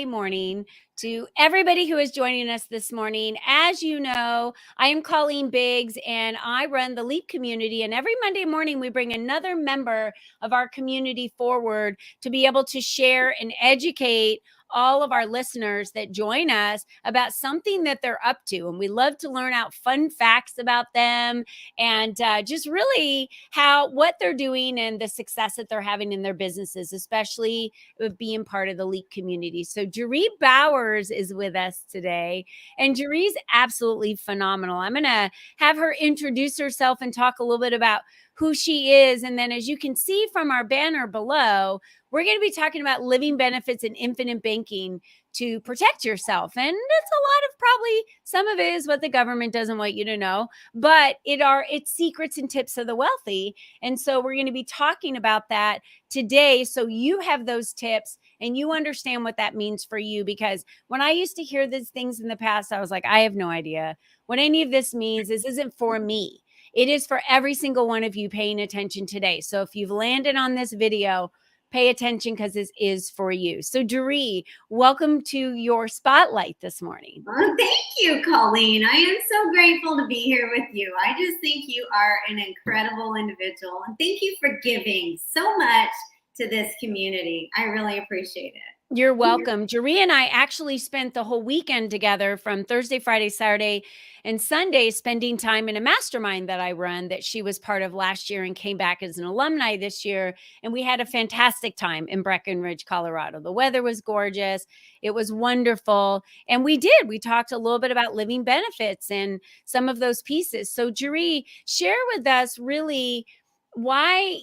Monday morning to everybody who is joining us this morning. As you know, I am Colleen Biggs and I run the LEAP community. And every Monday morning, we bring another member of our community forward to be able to share and educate all of our listeners that join us about something that they're up to. And we love to learn out fun facts about them and just really what they're doing and the success that they're having in their businesses, especially with being part of the LEAP community. So JaRee Bowers is with us today, and JaRee's absolutely phenomenal. I'm going to have her introduce herself and talk a little bit about who she is. And then as you can see from our banner below, we're going to be talking about living benefits and infinite banking to protect yourself. And it's a lot of probably some of it is what the government doesn't want you to know, but it's secrets and tips of the wealthy. And so we're going to be talking about that today. So you have those tips and you understand what that means for you. Because when I used to hear these things in the past, I was like, I have no idea what any of this means. This isn't for me. It is for every single one of you paying attention today. So if you've landed on this video, pay attention because this is for you. So JaRee, welcome to your spotlight this morning. Well, thank you, Colleen. I am so grateful to be here with you. I just think you are an incredible individual. And thank you for giving so much to this community. I really appreciate it. You're welcome. JaRee and I actually spent the whole weekend together from Thursday, Friday, Saturday, and Sunday spending time in a mastermind that I run that she was part of last year and came back as an alumni this year. And we had a fantastic time in Breckenridge, Colorado. The weather was gorgeous. It was wonderful. And we talked a little bit about living benefits and some of those pieces. So JaRee, share with us really why,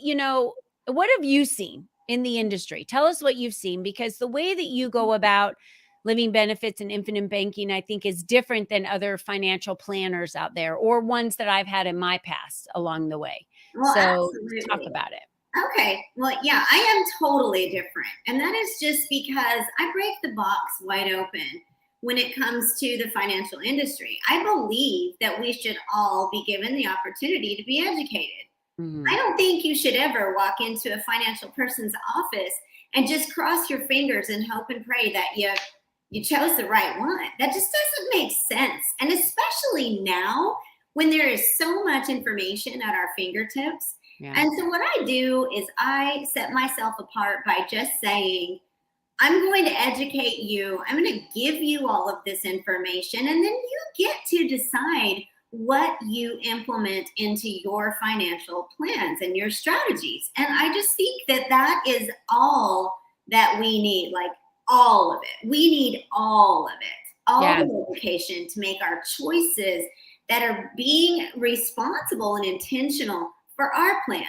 what have you seen in the industry? Tell us what you've seen, because the way that you go about living benefits and infinite banking, I think, is different than other financial planners out there or ones that I've had in my past along the way. Well, so absolutely. Talk about it. Okay. Well, yeah, I am totally different. And that is just because I break the box wide open when it comes to the financial industry. I believe that we should all be given the opportunity to be educated. I don't think you should ever walk into a financial person's office and just cross your fingers and hope and pray that you chose the right one. That just doesn't make sense. And especially now when there is so much information at our fingertips. Yeah. And so what I do is I set myself apart by just saying, I'm going to educate you. I'm going to give you all of this information, and then you get to decide what you implement into your financial plans and your strategies. And I just think that is all that we need, like all of it. We need all of it, all the education to make our choices that are being responsible and intentional for our plan.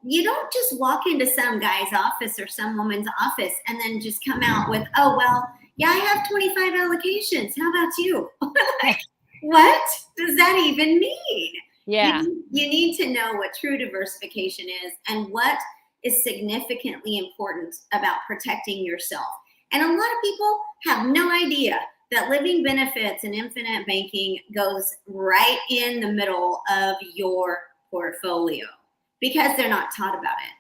You don't just walk into some guy's office or some woman's office and then just come out with, oh, well, yeah, I have 25 allocations. How about you? What does that even mean? Yeah. You need to know what true diversification is and what is significantly important about protecting yourself. And a lot of people have no idea that living benefits and infinite banking goes right in the middle of your portfolio because they're not taught about it.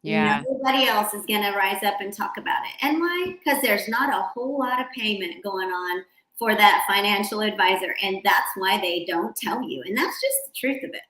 Yeah. Nobody else is going to rise up and talk about it. And why? Because there's not a whole lot of payment going on for that financial advisor. And that's why they don't tell you. And that's just the truth of it.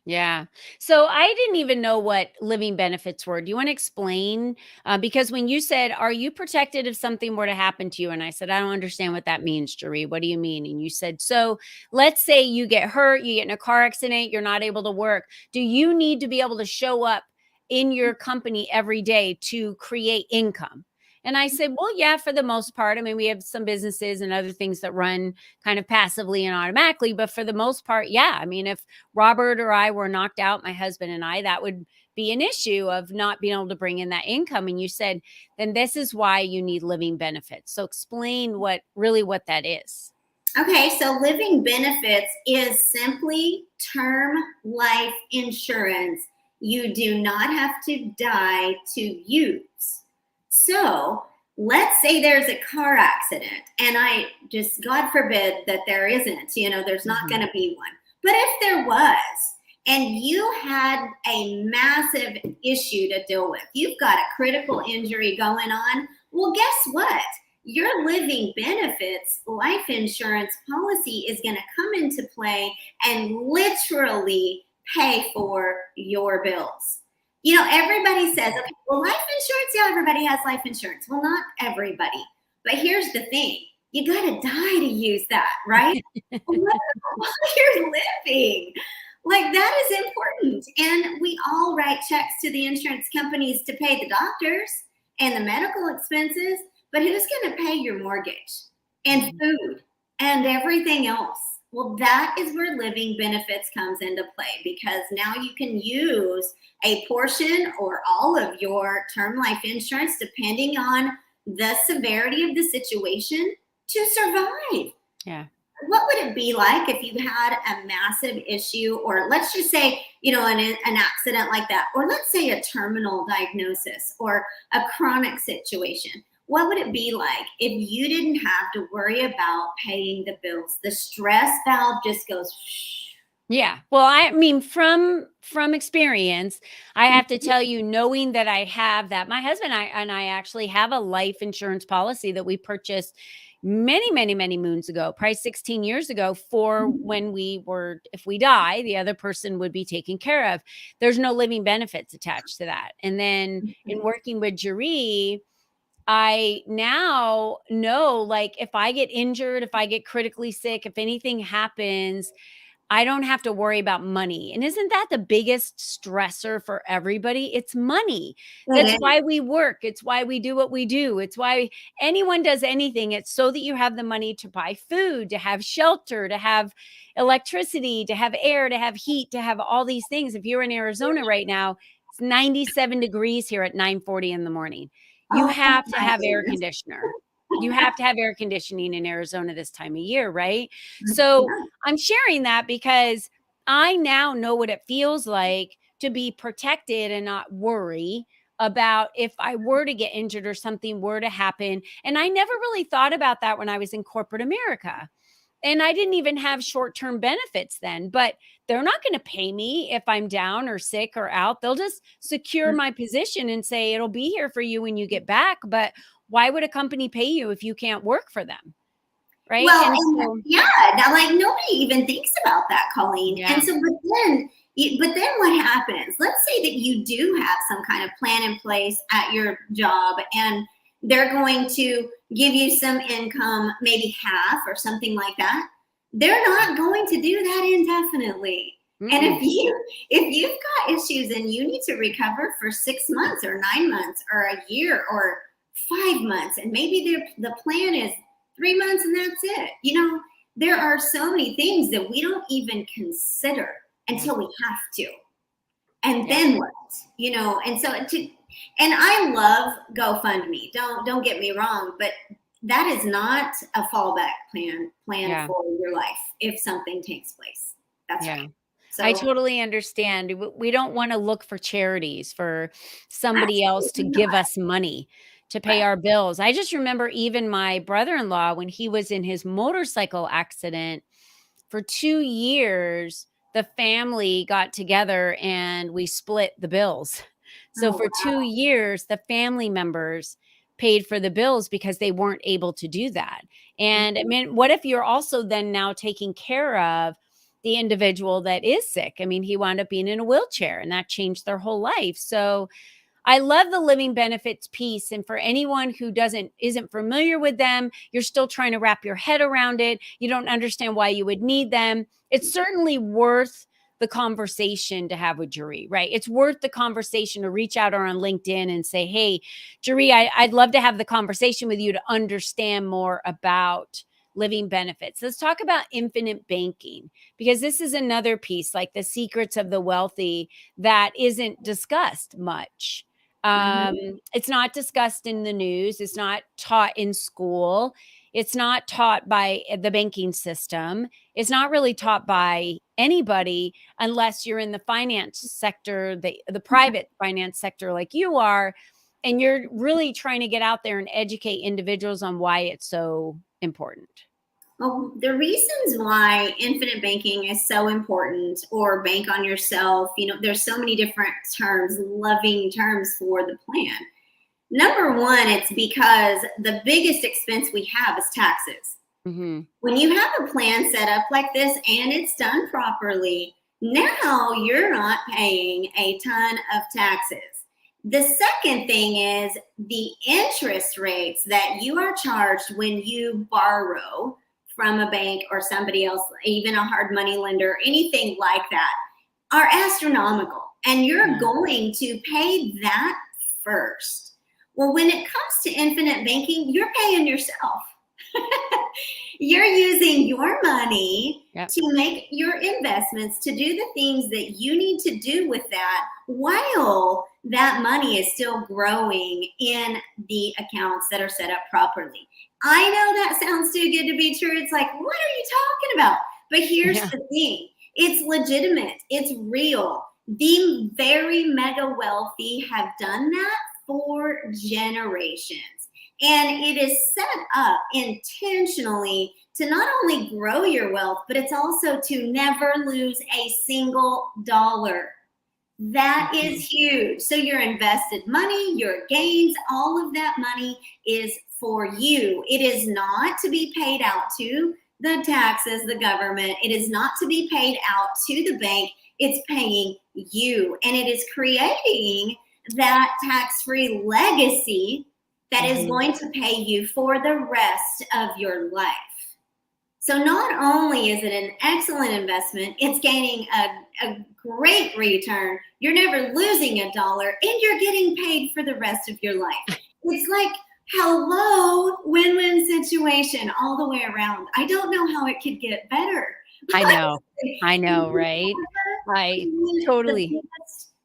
Yeah. So I didn't even know what living benefits were. Do you want to explain? Because when you said, are you protected if something were to happen to you? And I said, I don't understand what that means, JaRee. What do you mean? And you said, so let's say you get hurt, you get in a car accident, you're not able to work. Do you need to be able to show up in your company every day to create income? And I said, well, yeah, for the most part. I mean, we have some businesses and other things that run kind of passively and automatically, but for the most part, yeah. I mean, if Robert or I were knocked out, my husband and I, that would be an issue of not being able to bring in that income. And you said, then this is why you need living benefits. So explain what that is. Okay, so living benefits is simply term life insurance you do not have to die to use. So let's say there's a car accident, and I just, God forbid that there isn't, there's not going to be one. But if there was, and you had a massive issue to deal with, you've got a critical injury going on, well, guess what? your living benefits life insurance policy is going to come into play and literally pay for your bills. You know, everybody says, okay, well, life insurance, yeah, everybody has life insurance. Well, not everybody. But here's the thing. You got to die to use that, right? While you're living. Like, that is important. And we all write checks to the insurance companies to pay the doctors and the medical expenses. But who's going to pay your mortgage and food and everything else? Well, that is where living benefits comes into play, because now you can use a portion or all of your term life insurance, depending on the severity of the situation, to survive. Yeah. What would it be like if you had a massive issue, or let's just say, you know, an accident like that, or let's say a terminal diagnosis or a chronic situation? What would it be like if you didn't have to worry about paying the bills? The stress valve just goes. Yeah. Well, I mean, from experience, I have to tell you, knowing that I have that, my husband and I actually have a life insurance policy that we purchased many, many, many moons ago, probably 16 years ago, for when we were, if we die, the other person would be taken care of. There's no living benefits attached to that. And then in working with JaRee, I now know, like, if I get injured, if I get critically sick, if anything happens, I don't have to worry about money. And isn't that the biggest stressor for everybody? It's money. That's why we work. It's why we do what we do. It's why anyone does anything. It's so that you have the money to buy food, to have shelter, to have electricity, to have air, to have heat, to have all these things. If you're in Arizona right now, it's 97 degrees here at 9:40 in the morning. You have to have air conditioner. You have to have air conditioning in Arizona this time of year, right? So I'm sharing that because I now know what it feels like to be protected and not worry about if I were to get injured or something were to happen. And I never really thought about that when I was in corporate America. And I didn't even have short-term benefits then, but they're not going to pay me if I'm down or sick or out. They'll just secure my position and say it'll be here for you when you get back. But why would a company pay you if you can't work for them? Right. Well, And so, yeah, now, like, nobody even thinks about that, Colleen. yeah. And so, but then what happens? Let's say that you do have some kind of plan in place at your job, and they're going to give you some income, maybe half or something like that. They're not going to do that indefinitely. And if you've got issues and you need to recover for 6 months or 9 months or a year or 5 months, and maybe the plan is 3 months and that's it. You know, there are so many things that we don't even consider until we have to. And then what? You know, and so and I love GoFundMe. Don't get me wrong, but that is not a fallback plan for your life if something takes place. That's right. So, I totally understand. We don't want to look for charities for somebody else to give us money to pay our bills. I just remember even my brother-in-law, when he was in his motorcycle accident, for 2 years, the family got together and we split the bills. So for 2 years, the family members paid for the bills because they weren't able to do that. And I mean, what if you're also then now taking care of the individual that is sick? I mean, he wound up being in a wheelchair and that changed their whole life. So I love the living benefits piece. And for anyone who isn't familiar with them, you're still trying to wrap your head around it. You don't understand why you would need them. It's certainly worth the conversation to have with JaRee, right? It's worth the conversation to reach out or on LinkedIn and say, hey, JaRee, I'd love to have the conversation with you to understand more about living benefits. Let's talk about infinite banking, because this is another piece, like the secrets of the wealthy, that isn't discussed much. It's not discussed in the news. It's not taught in school. It's not taught by the banking system. It's not really taught by anybody unless you're in the finance sector, the private finance sector like you are, and you're really trying to get out there and educate individuals on why it's so important. Well, the reasons why infinite banking is so important, or bank on yourself, you know, there's so many different terms, loving terms for the plan. Number one, it's because the biggest expense we have is taxes. Mm-hmm. When you have a plan set up like this and it's done properly, now you're not paying a ton of taxes. The second thing is the interest rates that you are charged when you borrow from a bank or somebody else, even a hard money lender, anything like that, are astronomical. And you're going to pay that first. Well, when it comes to infinite banking, you're paying yourself. You're using your money to make your investments, to do the things that you need to do with that while that money is still growing in the accounts that are set up properly. I know that sounds too good to be true. It's like, what are you talking about? But here's the thing. It's legitimate. It's real. The very mega wealthy have done that for generations. And it is set up intentionally to not only grow your wealth, but it's also to never lose a single dollar. That is huge. So your invested money, your gains, all of that money is for you. It is not to be paid out to the taxes, the government. It is not to be paid out to the bank. It's paying you. And it is creating that tax-free legacy that is going to pay you for the rest of your life. So not only is it an excellent investment, it's gaining a great return. You're never losing a dollar and you're getting paid for the rest of your life. It's like, hello, win-win situation all the way around. I don't know how it could get better. I know, right? I totally.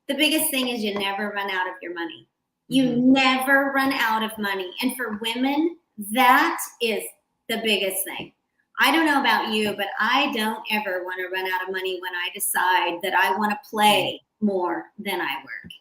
The biggest thing is you never run out of your money. You never run out of money. And for women, that is the biggest thing. I don't know about you, but I don't ever want to run out of money when I decide that I want to play more than I work.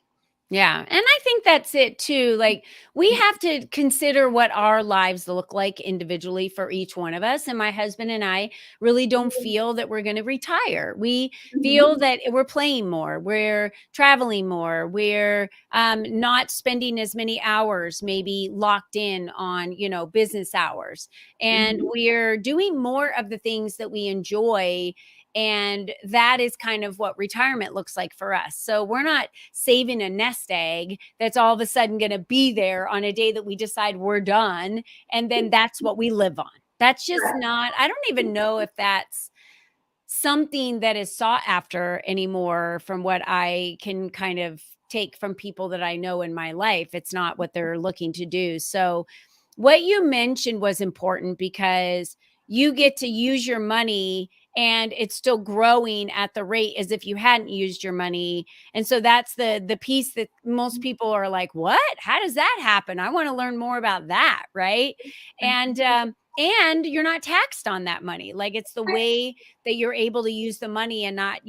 Yeah. And I think that's it too. Like, we have to consider what our lives look like individually for each one of us. And my husband and I really don't feel that we're going to retire. We feel that we're playing more, we're traveling more, we're not spending as many hours, maybe locked in on, business hours. And we're doing more of the things that we enjoy. And that is kind of what retirement looks like for us. So we're not saving a nest egg that's all of a sudden going to be there on a day that we decide we're done. And then that's what we live on. That's just not, I don't even know if that's something that is sought after anymore from what I can kind of take from people that I know in my life. It's not what they're looking to do. So what you mentioned was important because you get to use your money and it's still growing at the rate as if you hadn't used your money. And so that's the piece that most people are like, what? How does that happen? I want to learn more about that. Right. And you're not taxed on that money. Like, it's the way that you're able to use the money and not,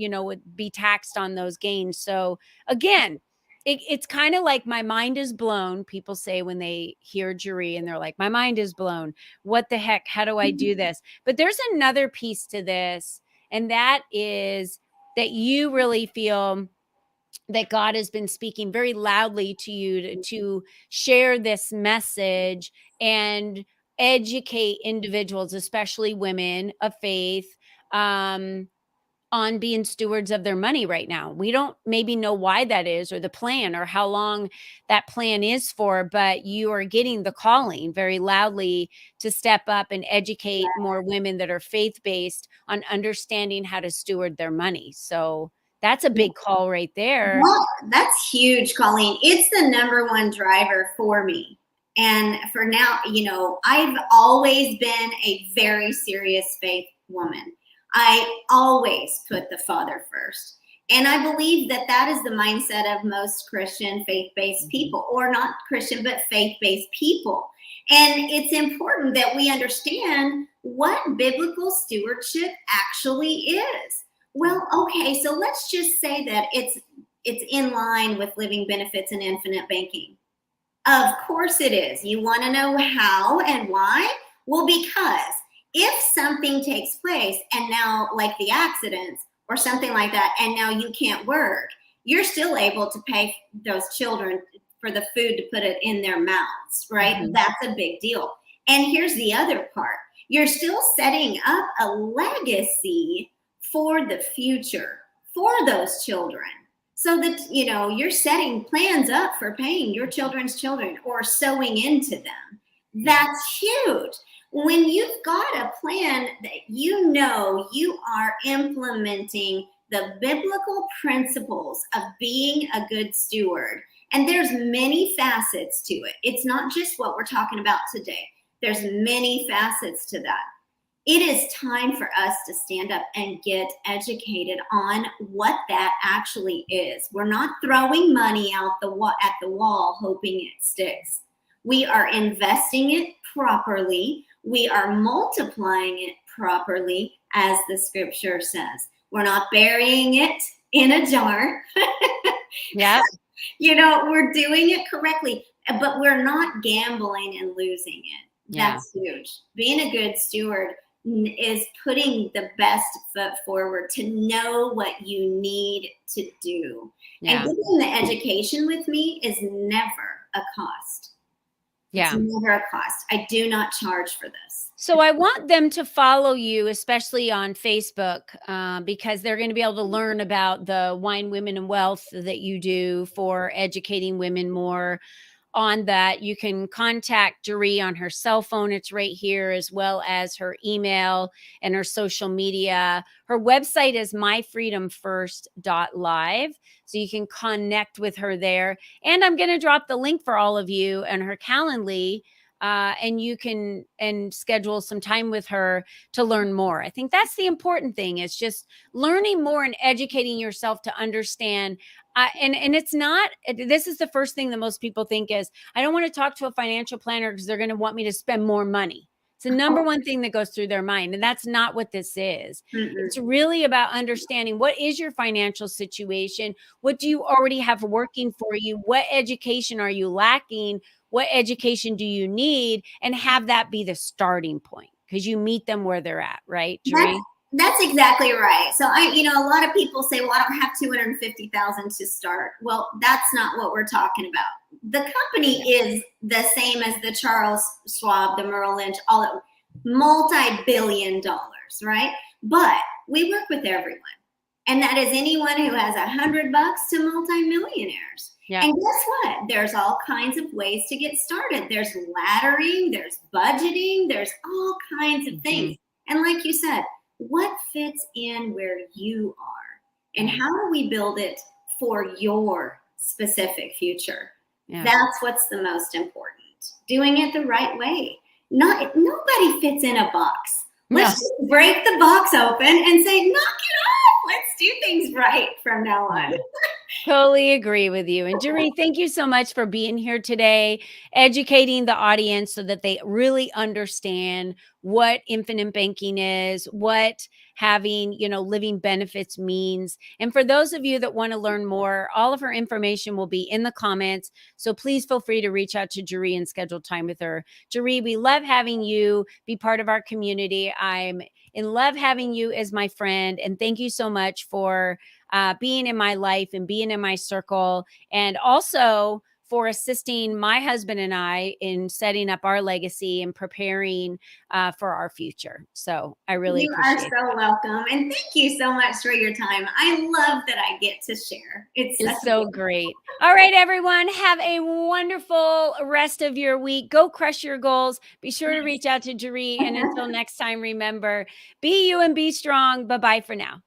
be taxed on those gains. So again, it's kind of like my mind is blown. People say when they hear JaRee and they're like, my mind is blown. What the heck? How do I do this? But there's another piece to this. And that is that you really feel that God has been speaking very loudly to you to share this message and educate individuals, especially women of faith, on being stewards of their money right now. We don't maybe know why that is or the plan or how long that plan is for, but you are getting the calling very loudly to step up and educate more women that are faith-based on understanding how to steward their money. So that's a big call right there. Well, that's huge, Colleen. It's the number one driver for me. And for now, I've always been a very serious faith woman. I always put the Father first. And I believe that that is the mindset of most Christian faith-based people, or not Christian, but faith-based people. And it's important that we understand what biblical stewardship actually is. Well, okay, so let's just say that it's in line with living benefits and infinite banking. Of course it is. You want to know how and why? Well, because if something takes place and now, like the accidents or something like that, and now you can't work, you're still able to pay those children for the food to put it in their mouths, right? Mhm. That's a big deal. And here's the other part. You're still setting up a legacy for the future, for those children. So that, you're setting plans up for paying your children's children or sewing into them. That's huge. When you've got a plan that you are implementing the biblical principles of being a good steward, and there's many facets to it. It's not just what we're talking about today. There's many facets to that. It is time for us to stand up and get educated on what that actually is. We're not throwing money out at the wall hoping it sticks. We are investing it properly. We are multiplying it properly, as the scripture says. We're not burying it in a jar. Yeah. We're doing it correctly, but we're not gambling and losing it. Yeah. That's huge. Being a good steward is putting the best foot forward to know what you need to do. Yeah. And getting the education with me is never a cost. Yeah. It's never a cost. I do not charge for this. So I want them to follow you, especially on Facebook, because they're going to be able to learn about the Wine Women and Wealth that you do for educating women more on that. You can contact JaRee on her cell phone. It's right here, as well as her email and her social media. Her website is myfreedomfirst.live. So you can connect with her there. And I'm going to drop the link for all of you and her Calendly. And you can schedule some time with her to learn more. I think that's the important thing. It's just learning more and educating yourself to understand. And it's not, this is the first thing that most people think is, I don't want to talk to a financial planner because they're going to want me to spend more money. It's the number one thing that goes through their mind. And that's not what this is. It's really about understanding, what is your financial situation? What do you already have working for you? What education are you lacking? What education do you need? And have that be the starting point, because you meet them where they're at, right, JaRee? That's exactly right. So a lot of people say, well, I don't have $250,000 to start. Well, that's not what we're talking about. The company is the same as the Charles Schwab, the Merrill Lynch, all that, multi-billion dollars, right? But we work with everyone. And that is anyone who has $100 to multi-millionaires. Yeah. And guess what? There's all kinds of ways to get started. There's laddering, there's budgeting, there's all kinds of things. And like you said, what fits in where you are? And how do we build it for your specific future? Yeah. That's what's the most important. Doing it the right way. Nobody fits in a box. Let's just break the box open and say, knock it off. Let's do things right from now on. Totally agree with you. And JaRee, thank you so much for being here today, educating the audience so that they really understand what infinite banking is, what having, living benefits means. And for those of you that want to learn more, all of her information will be in the comments. So please feel free to reach out to JaRee and schedule time with her. JaRee, we love having you be part of our community. I'm in love having you as my friend. And thank you so much for being in my life and being in my circle, and also for assisting my husband and I in setting up our legacy and preparing for our future. So I really appreciate it. You are so welcome. And thank you so much for your time. I love that I get to share. It's so great. All right, everyone, have a wonderful rest of your week. Go crush your goals. Be sure to reach out to JaRee. And until next time, remember, be you and be strong. Bye-bye for now.